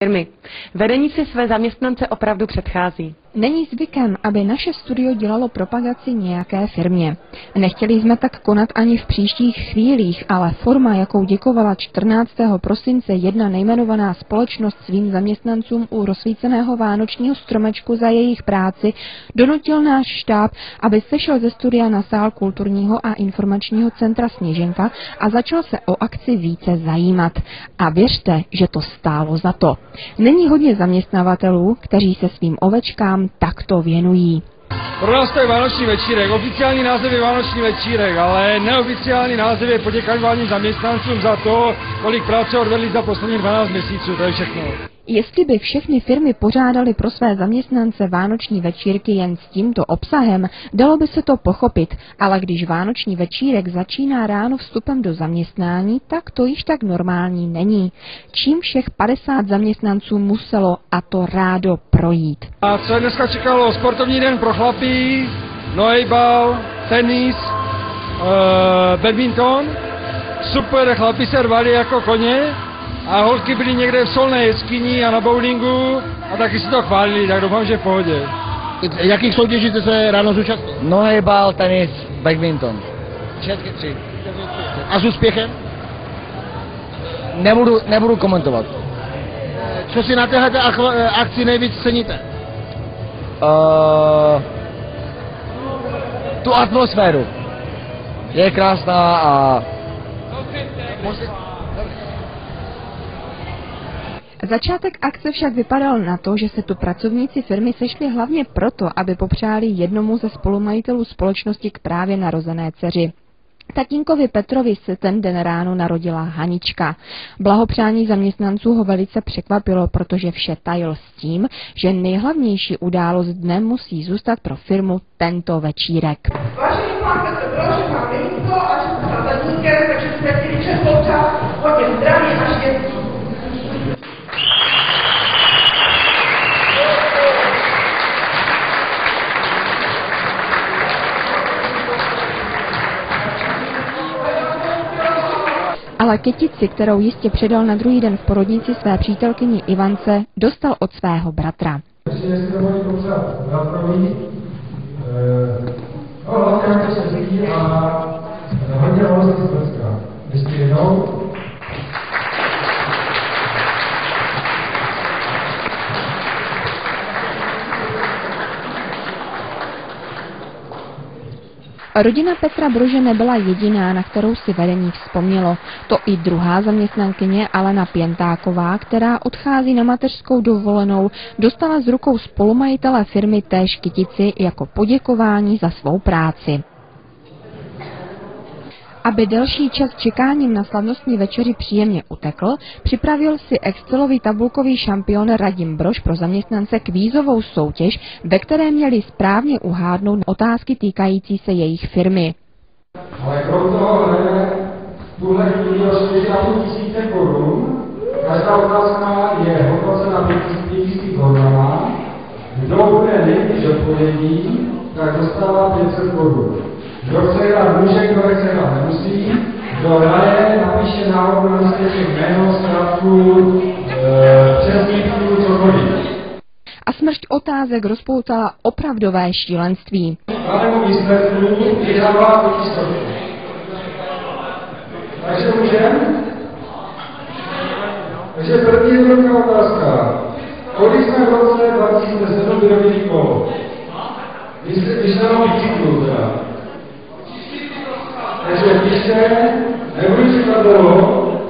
firmy. Vedení si své zaměstnance opravdu předchází. Není zvykem, aby naše studio dělalo propagaci nějaké firmě. Nechtěli jsme tak konat ani v příštích chvílích, ale forma, jakou děkovala 14. prosince jedna nejmenovaná společnost svým zaměstnancům u rozsvíceného vánočního stromečku za jejich práci, donutil náš štáb, aby sešel ze studia na sál kulturního a informačního centra Sněženka a začal se o akci více zajímat. A věřte, že to stálo za to. Není hodně zaměstnavatelů, kteří se svým ovečkám takto věnují. Pro nás to je vánoční večírek. Oficiální název je vánoční večírek, ale neoficiální název je poděkování zaměstnancům za to, kolik práce odvedli za posledních 12 měsíců. To je všechno. Jestli by všechny firmy pořádaly pro své zaměstnance vánoční večírky jen s tímto obsahem, dalo by se to pochopit, ale když vánoční večírek začíná ráno vstupem do zaměstnání, tak to již tak normální není. Čím všech 50 zaměstnanců muselo a to rádo projít. A co dneska čekalo? Sportovní den pro chlapí, nohejbal, tenis, badminton. Super, chlapi se rvali jako koně. A holky byly někde v solné jeskyni a na bowlingu a taky si to chválili, tak doufám, že v pohodě. Jakých soutěží jste se ráno zúčastnil? Nohejbal, tenis, badminton. Všechny 3. A s úspěchem? Nebudu komentovat. Co si na této akci nejvíc ceníte? Tu atmosféru. Je krásná a... Začátek akce však vypadal na to, že se tu pracovníci firmy sešli hlavně proto, aby popřáli jednomu ze spolumajitelů společnosti k právě narozené dceři. Tatínkovi Petrovi se ten den ráno narodila Hanička. Blahopřání zaměstnanců ho velice překvapilo, protože vše tajil s tím, že nejhlavnější událost dne musí zůstat pro firmu tento večírek. Vážení pánové, to bylo, že mám miminko a že jsem za tatínkem, takže jsme chtěli všem popřát hodně zdraví a štěstí. Ale kytici, kterou jistě předal na druhý den v porodnici své přítelkyni Ivance, dostal od svého bratra. Rodina Petra Brože nebyla jediná, na kterou si vedení vzpomnělo. To i druhá zaměstnankyně Alena Pěntáková, která odchází na mateřskou dovolenou, dostala z rukou spolumajitele firmy též kytici jako poděkování za svou práci. Aby delší čas čekáním na slavnostní večeři příjemně utekl, připravil si Excelový tabulkový šampion Radim Brož pro zaměstnance kvízovou soutěž, ve které měli správně uhádnout otázky týkající se jejich firmy. Ale krom toho hraje tuhle chvíli o 4,5 tisíce korun. Každá otázka je hodnocena 5 000 korunama. Kdo bude nejvíc odpovědí, tak dostává 500 korun. Kdo chce hrát může, kdo nechce hrát nemusí. Kdo hraje, napíše návod na místě jméno, zkrátku, přesníku, cokoliv. A smršť otázek rozpoutala opravdové šílenství. Danému výsledku vydává totiž to. Takže můžeme? Takže první jednoduchá otázka. Kolik jsme v roce 2007 vyrobili kolo? Vyšlenou bicyklu teda. Takže píšte, nebudu říkat dlouho,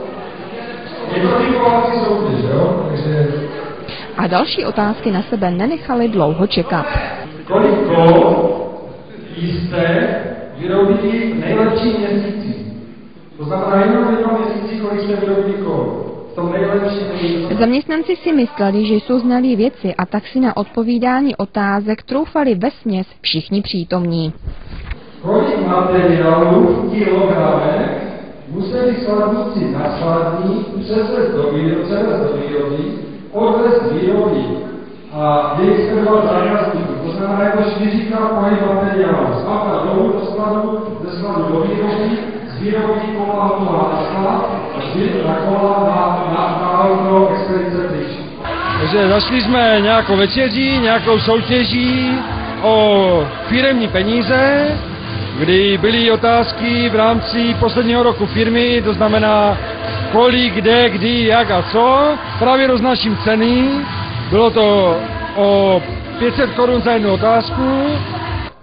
je to typovací soutěž, jo? Takže... A další otázky na sebe nenechaly dlouho čekat. Kolik kol jste vyrobili v nejlepším měsíci? To znamená jenom v jednom měsíci, kolik jste vyrobili kol? V tom nejlepším měsíci. Zaměstnanci si mysleli, že jsou znalí věci a tak si na odpovídání otázek troufali vesměs všichni přítomní. Kolik materiálů v kilogramech museli skladníci na skladní převést do výroby, odvést výroby a jejich serval zákazníků. To znamená, jako 4krát pohyb materiálu. Z auta dolů do skladu, ze skladu do výroby, z výroby kola na sklad a na kola na auto expedice pryč. Takže zašli jsme nějakou večeří, nějakou soutěží o firemní peníze, kdy byly otázky v rámci posledního roku firmy, to znamená kolik, kde, kdy, jak a co. Právě roznáším ceny, bylo to o 500 korun za jednu otázku.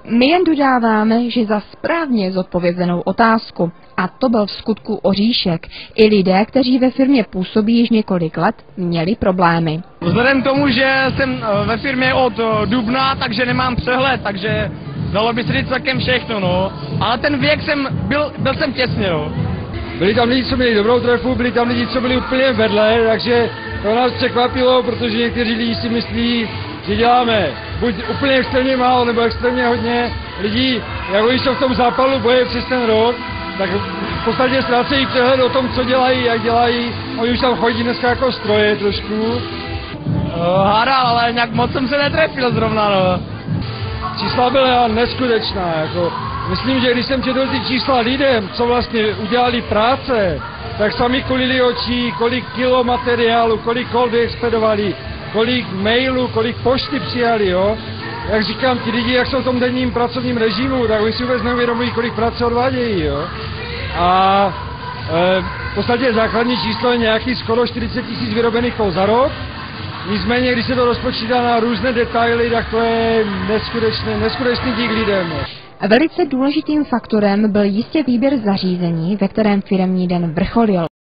My jen dodáváme, že za správně zodpovězenou otázku, a to byl v skutku oříšek, i lidé, kteří ve firmě působí již několik let, měli problémy. Vzhledem k tomu, že jsem ve firmě od dubna, takže nemám přehled, takže dalo by se říct celkem všechno, no. Ale ten věk byl jsem těsně, no. Byli tam lidi, co měli dobrou trefu, byli tam lidi, co byli úplně vedle, takže to nás překvapilo, protože někteří lidi si myslí, že děláme buď úplně extrémně málo, nebo extrémně hodně lidí, jak oni jsou v tom zápalu boje přes ten rok, tak v podstatě ztrácejí přehled o tom, co dělají, jak dělají. Oni už tam chodí dneska jako stroje trošku. Hádal, ale nějak moc jsem se netrefil zrovna, no. Čísla byla neskutečná, jako myslím, že když jsem četl ty čísla lidem, co vlastně udělali práce, tak sami kulili očí, kolik kilo materiálu, kolik kol vyexpedovali, kolik mailů, kolik pošty přijali, jo. Jak říkám, ti lidi, jak jsou v tom denním pracovním režimu, tak oni si vůbec neuvědomují, kolik práce odvádějí, jo. A v podstatě základní číslo je nějaký skoro 40 000 vyrobených kol za rok. Nicméně, když se to rozpočítá na různé detaily, tak to je neskutečný dík lidem. Velice důležitým faktorem byl jistě výběr zařízení, ve kterém firemní den vrcholil.